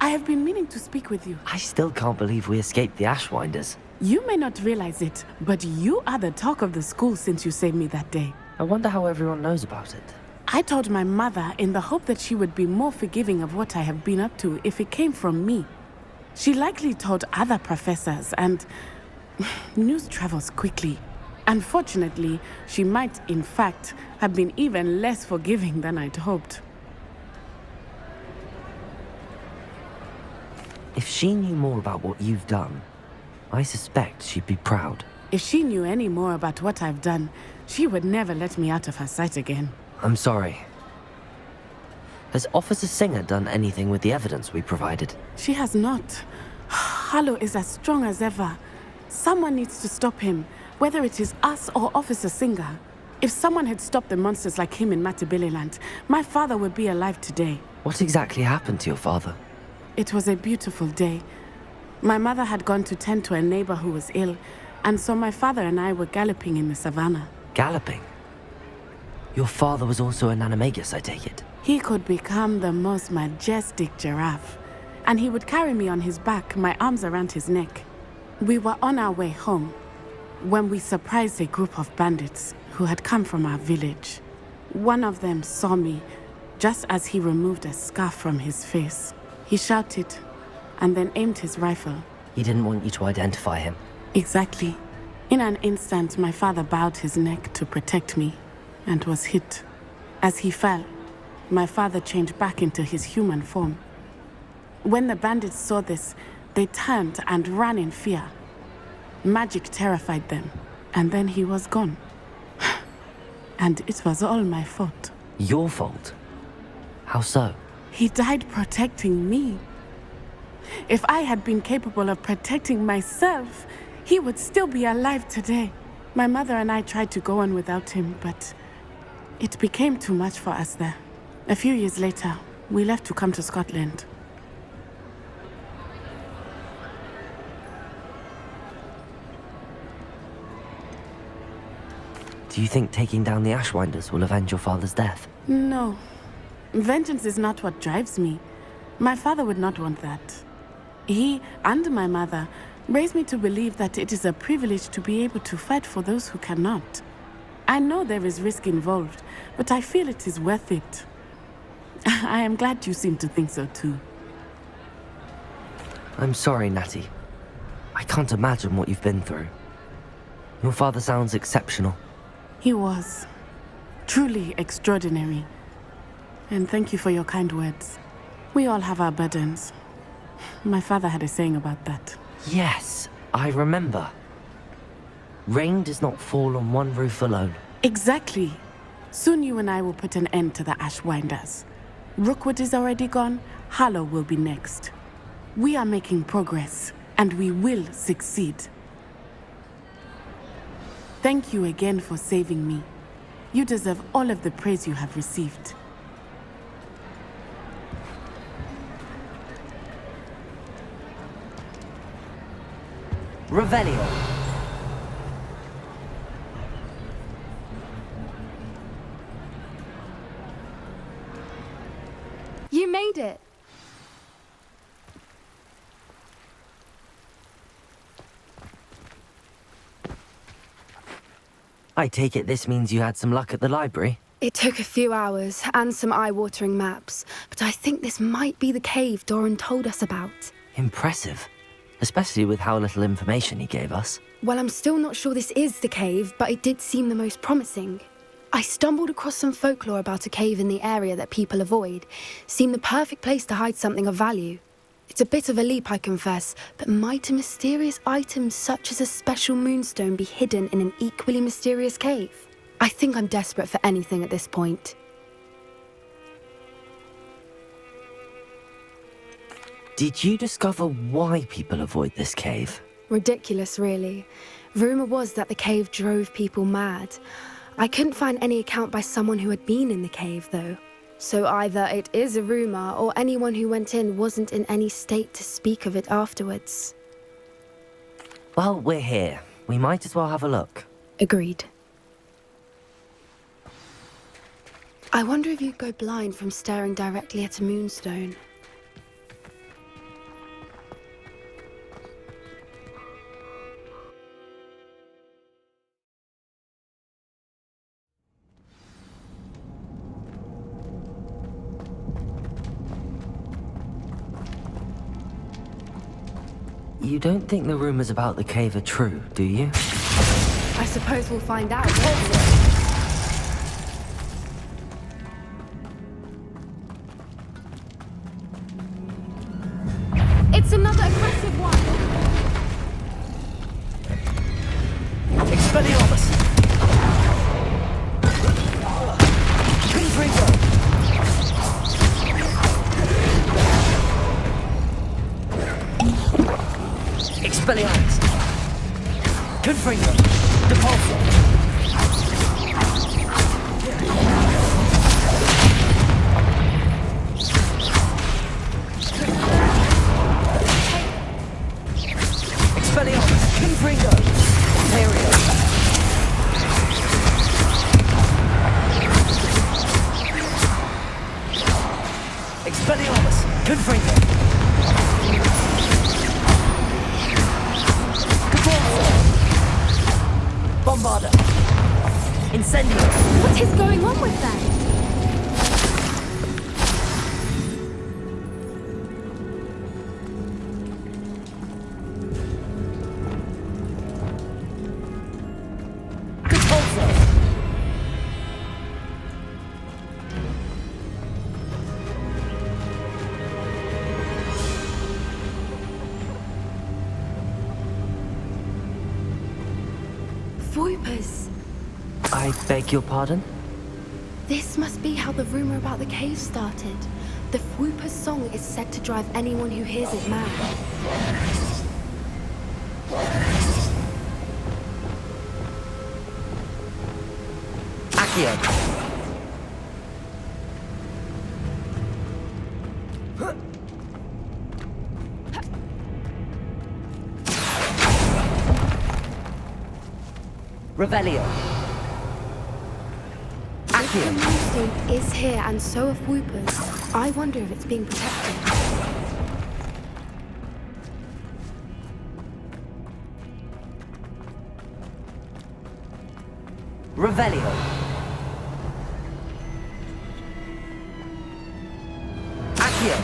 I have been meaning to speak with you. I still can't believe we escaped the Ashwinders. You may not realize it, but you are the talk of the school since you saved me that day. I wonder how everyone knows about it. I told my mother in the hope that she would be more forgiving of what I have been up to if it came from me. She likely told other professors, and news travels quickly. Unfortunately, she might, in fact, have been even less forgiving than I'd hoped. If she knew more about what you've done, I suspect she'd be proud. If she knew any more about what I've done, she would never let me out of her sight again. I'm sorry. Has Officer Singer done anything with the evidence we provided? She has not. Harlow is as strong as ever. Someone needs to stop him, whether it is us or Officer Singer. If someone had stopped the monsters like him in Matabeleland, my father would be alive today. What exactly happened to your father? It was a beautiful day. My mother had gone to tend to a neighbor who was ill, and so my father and I were galloping in the savannah. Galloping? Your father was also an animagus, I take it? He could become the most majestic giraffe, and he would carry me on his back, my arms around his neck. We were on our way home when we surprised a group of bandits who had come from our village. One of them saw me just as he removed a scarf from his face. He shouted and then aimed his rifle. He didn't want you to identify him. Exactly. In an instant, my father bowed his neck to protect me and was hit. As he fell, my father changed back into his human form. When the bandits saw this, they turned and ran in fear. Magic terrified them, and then he was gone. And it was all my fault. Your fault? How so? He died protecting me. If I had been capable of protecting myself, he would still be alive today. My mother and I tried to go on without him, but it became too much for us there. A few years later, we left to come to Scotland. Do you think taking down the Ashwinders will avenge your father's death? No. Vengeance is not what drives me. My father would not want that. He and my mother raised me to believe that it is a privilege to be able to fight for those who cannot. I know there is risk involved, but I feel it is worth it. I am glad you seem to think so too. I'm sorry, Natty. I can't imagine what you've been through. Your father sounds exceptional. He was. Truly extraordinary. And thank you for your kind words. We all have our burdens. My father had a saying about that. Yes, I remember. Rain does not fall on one roof alone. Exactly. Soon you and I will put an end to the Ashwinders. Rookwood is already gone. Harlow will be next. We are making progress, and we will succeed. Thank you again for saving me. You deserve all of the praise you have received. Revelio. You made it. I take it this means you had some luck at the library? It took a few hours and some eye-watering maps, but I think this might be the cave Doran told us about. Impressive. Especially with how little information he gave us. Well, I'm still not sure this is the cave, but it did seem the most promising. I stumbled across some folklore about a cave in the area that people avoid. Seemed the perfect place to hide something of value. It's a bit of a leap, I confess, but might a mysterious item such as a special moonstone be hidden in an equally mysterious cave? I think I'm desperate for anything at this point. Did you discover why people avoid this cave? Ridiculous, really. Rumour was that the cave drove people mad. I couldn't find any account by someone who had been in the cave, though. So either it is a rumour, or anyone who went in wasn't in any state to speak of it afterwards. Well, we're here. We might as well have a look. Agreed. I wonder if you'd go blind from staring directly at a moonstone. You don't think the rumors about the cave are true, do you? I suppose we'll find out. It's another aggressive one! Expelliarmus! Confringo! Expelliarmus! Confringo! Depulso! Expelliarmus! Confringo! Imperio! Expelliarmus! Confringo! Bombarda! Incendio! What is going on with them? Depulso! Voipers! I beg your pardon? This must be how the rumor about the cave started. The Whooper's song is said to drive anyone who hears it mad. Accio! Revelio! The Accio! moonstone is here, and so are Whoopers. I wonder if it's being protected. Revelio! Accio!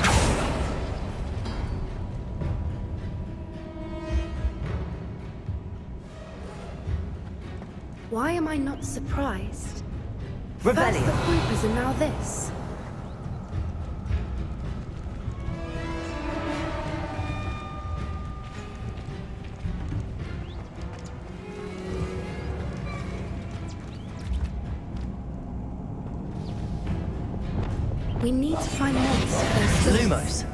Why am I not surprised? First the Revelio! Whoopers and now this. We need to find moths first. Lumos!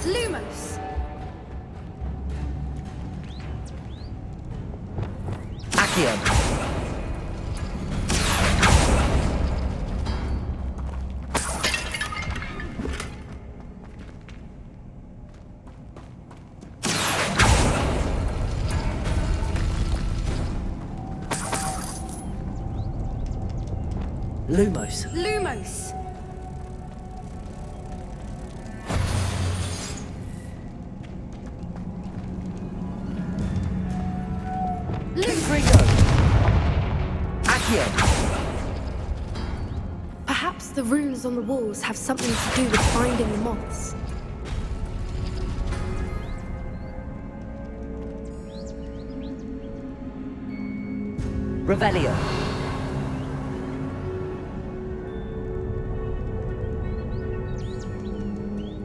Lumos! Accio! Lumos! Lumos! Confringo! Accio! Perhaps the runes on the walls have something to do with finding the moths. Revelio!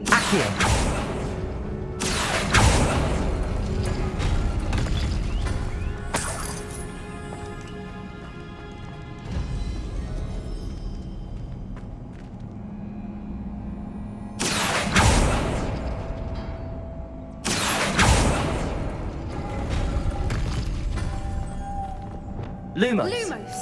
Accio! Lumos! Lumos!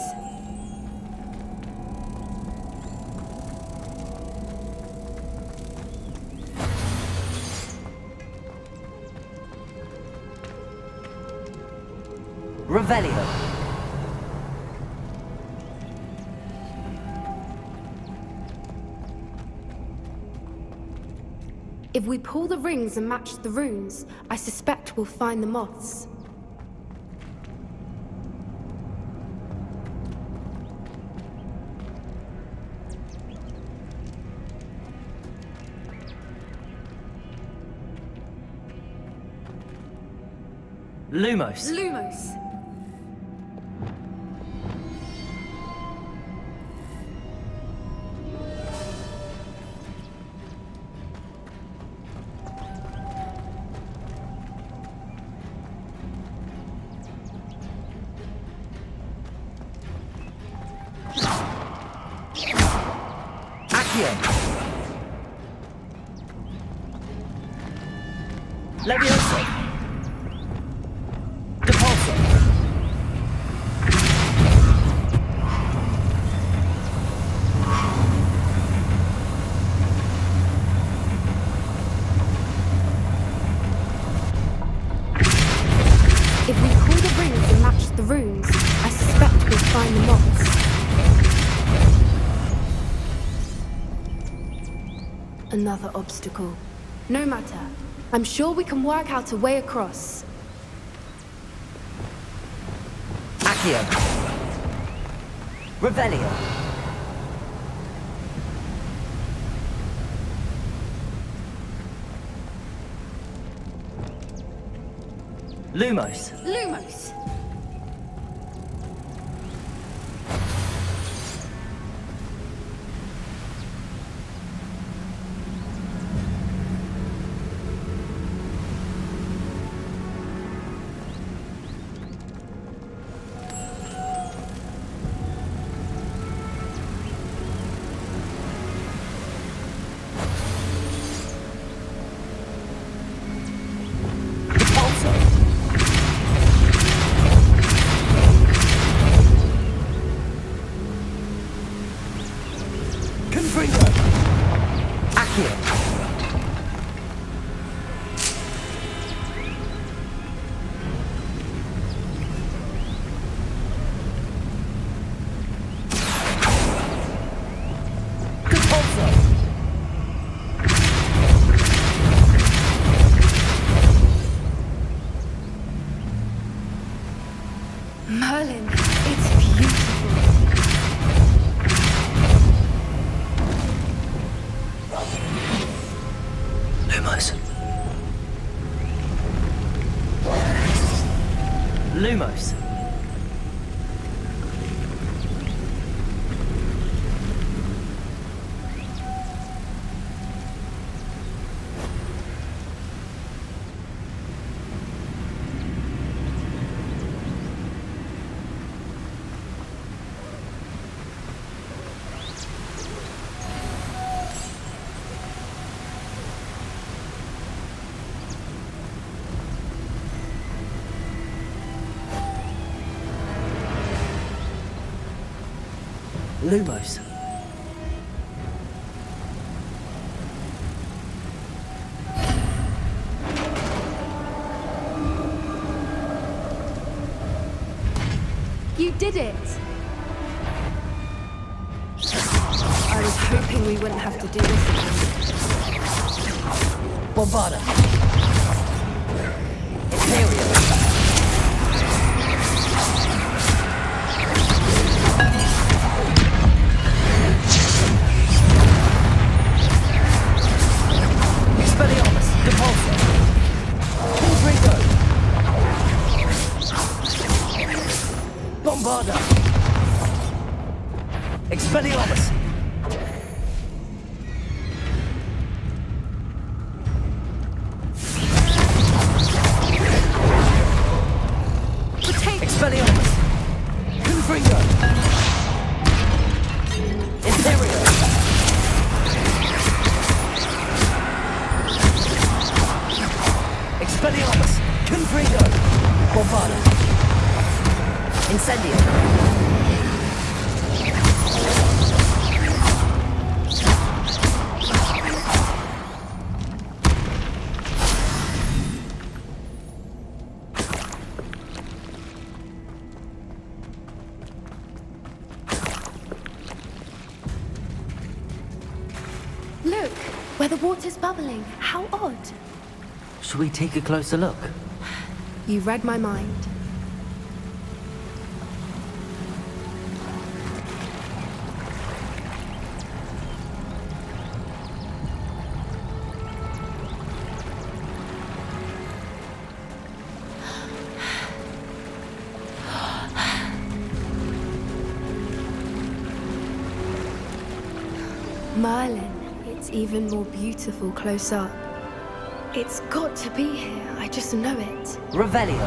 Revelio! If we pull the rings and match the runes, I suspect we'll find the moths. Lumos. Lumos! Levioso. Depulso. If we pull the rings and match the runes, I suspect we'll find the moths. Another obstacle. No matter. I'm sure we can work out a way across. Accio. Revelio. Lumos. Lumos! Merlin, it's beautiful. Lumos. Lumos. Lumos. You did it! I was hoping we wouldn't have to do this again. Bombarda. Imperial. Expelliarmus. Depulso. Confringo. Bombarda. Expelliarmus. Expelliarmus. Confringo. Imperial. Expelliarmus. Confringo. Bombarda. Incendio. where the water's bubbling. How odd. Should we take a closer look? You read my mind. Merlin, it's even more beautiful close up. It's got to be here, I just know it. Revelio!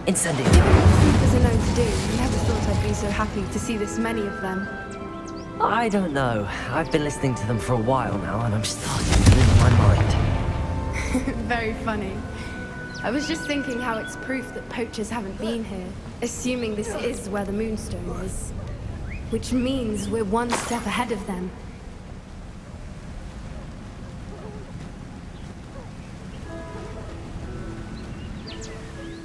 Incendio! As are known to do, never thought I'd be so happy to see this many of them. I don't know. I've been listening to them for a while now, and I'm starting to lose my mind. Very funny. I was just thinking how it's proof that poachers haven't been here, assuming this is where the Moonstone is. Which means we're one step ahead of them.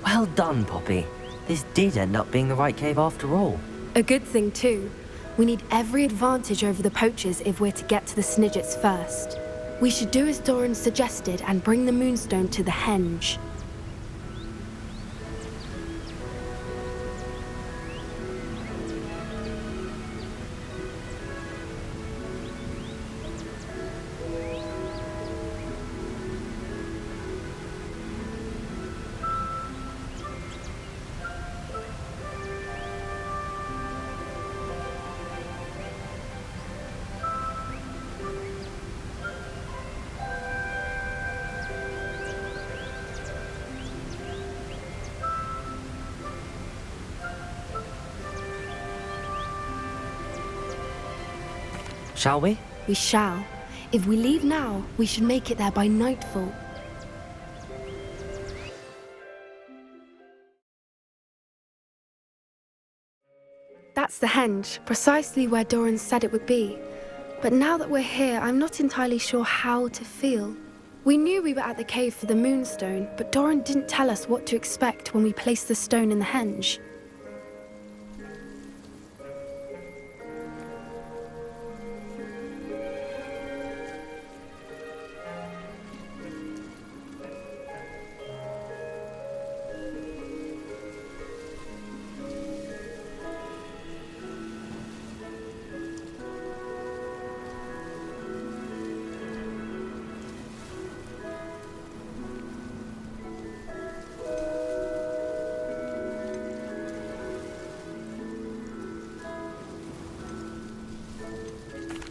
Well done, Poppy. This did end up being the right cave after all. A good thing, too. We need every advantage over the poachers if we're to get to the Snidgets first. We should do as Doran suggested and bring the Moonstone to the henge. Shall we? We shall. If we leave now, we should make it there by nightfall. That's the henge, precisely where Doran said it would be. But now that we're here, I'm not entirely sure how to feel. We knew we were at the cave for the Moonstone, but Doran didn't tell us what to expect when we placed the stone in the henge.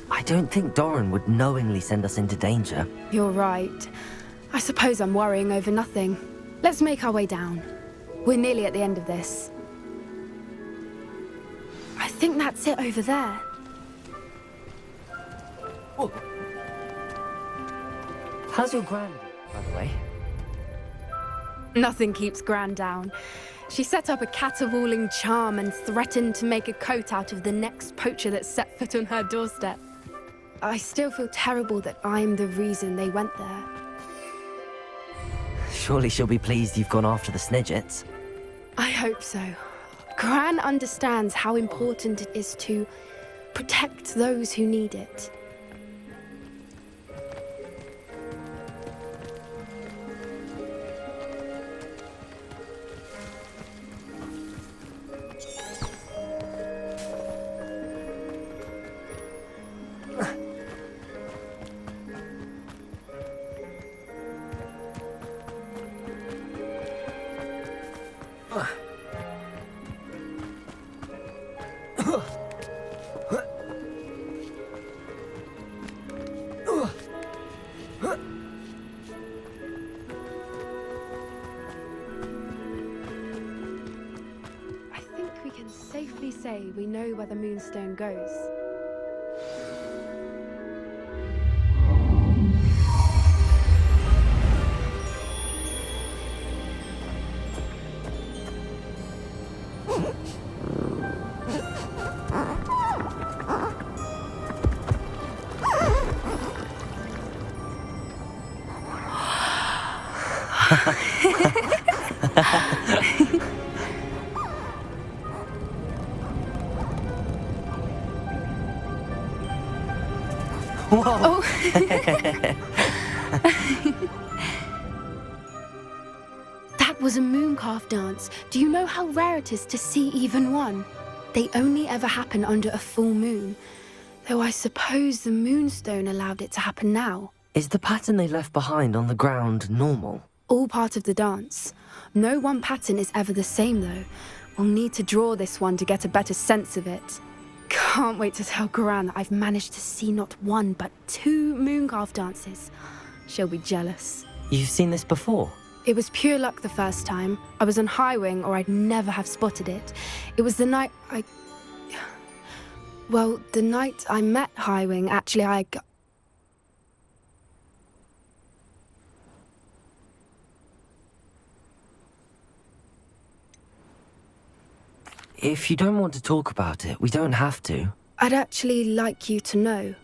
I don't think Doran would knowingly send us into danger. You're right. I suppose I'm worrying over nothing. Let's make our way down. We're nearly at the end of this. I think that's it over there. Oh. How's your gran, by the way? Nothing keeps Gran down. She set up a caterwauling charm and threatened to make a coat out of the next poacher that set foot on her doorstep. I still feel terrible that I'm the reason they went there. Surely she'll be pleased you've gone after the Snidgets. I hope so. Gran understands how important it is to protect those who need it. Safely say we know where the Moonstone goes. Whoa! That was a mooncalf dance. Do you know how rare it is to see even one? They only ever happen under a full moon. Though I suppose the moonstone allowed it to happen now. Is the pattern they left behind on the ground normal? All part of the dance. No one pattern is ever the same, though. We'll need to draw this one to get a better sense of it. Can't wait to tell Gran that I've managed to see not one, but 2 mooncalf dances. She'll be jealous. You've seen this before? It was pure luck the first time. I was on Highwing, or I'd never have spotted it. It was the night Well, the night I met Highwing, actually, If you don't want to talk about it, we don't have to. I'd actually like you to know.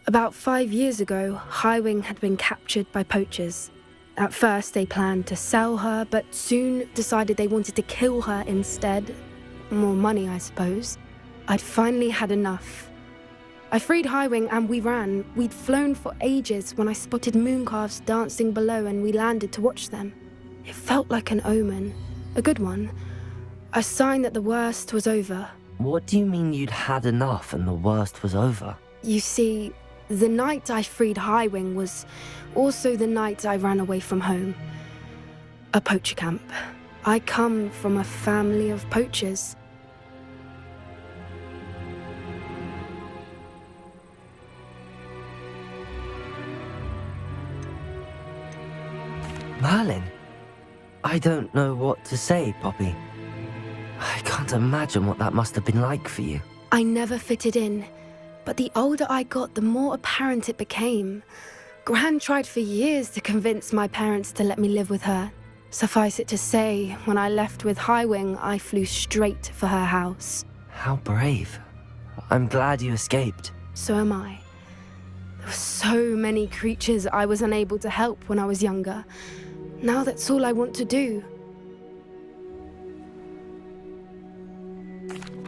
About 5 years ago, Highwing had been captured by poachers. At first, they planned to sell her, but soon decided they wanted to kill her instead. More money, I suppose. I'd finally had enough. I freed Highwing and we ran. We'd flown for ages when I spotted mooncalves dancing below and we landed to watch them. It felt like an omen. A good one. A sign that the worst was over. What do you mean you'd had enough and the worst was over? You see, the night I freed Highwing was also the night I ran away from home. A poacher camp. I come from a family of poachers. Merlin? I don't know what to say, Poppy. I can't imagine what that must have been like for you. I never fitted in, but the older I got, the more apparent it became. Gran tried for years to convince my parents to let me live with her. Suffice it to say, when I left with Highwing, I flew straight for her house. How brave. I'm glad you escaped. So am I. There were so many creatures I was unable to help when I was younger. Now that's all I want to do.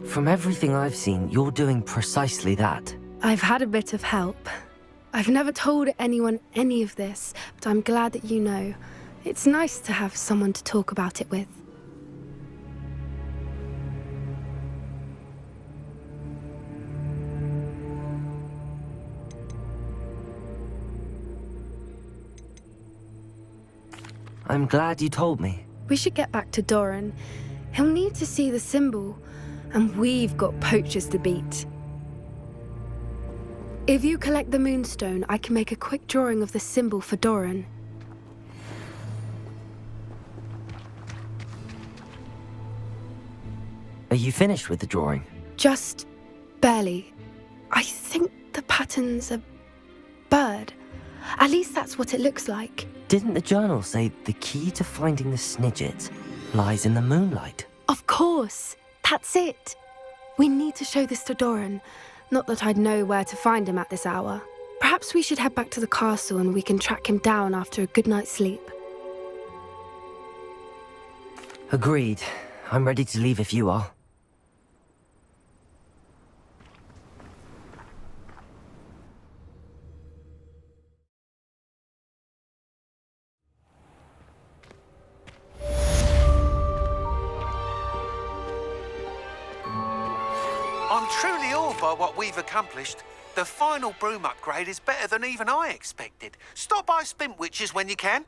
From everything I've seen, you're doing precisely that. I've had a bit of help. I've never told anyone any of this, but I'm glad that you know. It's nice to have someone to talk about it with. I'm glad you told me. We should get back to Doran. He'll need to see the symbol, and we've got poachers to beat. If you collect the moonstone, I can make a quick drawing of the symbol for Doran. Are you finished with the drawing? Just barely. I think the pattern's a bird. At least that's what it looks like. Didn't the journal say the key to finding the Snidget lies in the moonlight? Of course. That's it. We need to show this to Doran. Not that I'd know where to find him at this hour. Perhaps we should head back to the castle and we can track him down after a good night's sleep. Agreed. I'm ready to leave if you are. I'm truly awed by what we've accomplished. The final broom upgrade is better than even I expected. Stop by Spintwitches when you can.